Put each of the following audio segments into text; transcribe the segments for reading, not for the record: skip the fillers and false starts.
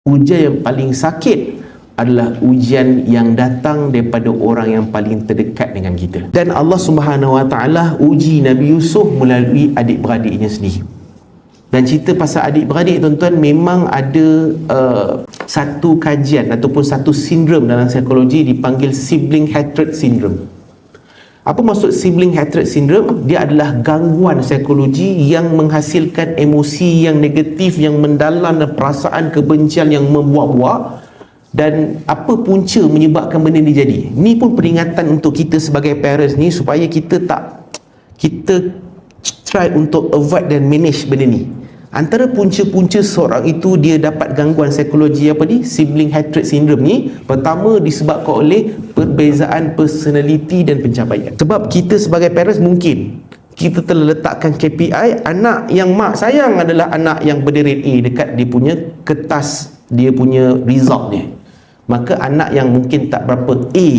Ujian yang paling sakit adalah ujian yang datang daripada orang yang paling terdekat dengan kita. Dan Allah Subhanahu Wa Taala uji Nabi Yusuf melalui adik-beradiknya sendiri. Dan cerita pasal adik-beradik, tuan-tuan, memang ada satu kajian ataupun satu sindrom dalam psikologi dipanggil sibling hatred syndrome. Apa maksud sibling hatred syndrome? Dia adalah gangguan psikologi yang menghasilkan emosi yang negatif, yang mendalam, dan perasaan kebencian yang membuak-buak. Dan apa punca menyebabkan benda ni jadi? Ni pun peringatan untuk kita sebagai parents ni, supaya kita try untuk avoid dan manage benda ni. Antara punca-punca seorang itu dia dapat gangguan psikologi apa ni? Sibling hatred syndrome ni, pertama disebabkan oleh perbezaan personality dan pencapaian. Sebab kita sebagai parents mungkin kita telah letakkan KPI, anak yang mak sayang adalah anak yang berderit A dekat dia punya kertas, dia punya result dia. Maka anak yang mungkin tak berapa A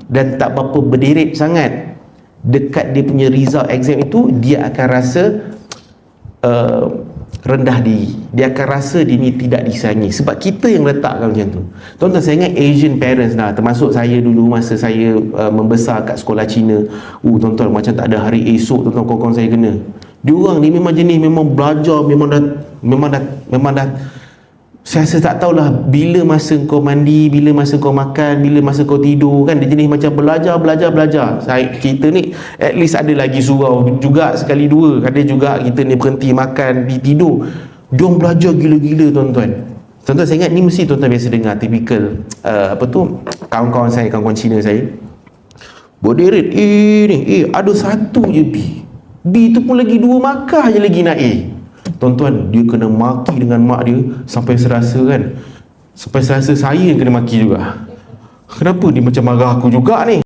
dan tak berapa berderit sangat dekat dia punya result exam itu, dia akan rasa rendah diri. Dia akan rasa dia ni tidak disayangi. Sebab kita yang letakkan macam tu. Tuan-tuan, saya ingat Asian parents lah, termasuk saya dulu masa saya membesar kat sekolah Cina. Tuan-tuan, macam tak ada hari esok, tuan-tuan, kawan-kawan saya kena. Diorang ni memang jenis, memang belajar, memang dah saya rasa tak tahulah bila masa kau mandi, bila masa kau makan, bila masa kau tidur, kan. Dia jenis macam belajar. Kita ni at least ada lagi surau juga sekali dua. Ada juga kita ni berhenti makan, tidur. Diorang belajar gila-gila, tuan-tuan. Tuan-tuan, saya ingat ni mesti tuan-tuan biasa dengar typical kawan-kawan saya, kawan-kawan Cina saya. Berderet ada satu je B tu pun lagi 2 markah je lagi nak A. Tuan-tuan, dia kena maki dengan mak dia sampai serasa saya yang kena maki juga. Kenapa dia macam marah aku juga ni?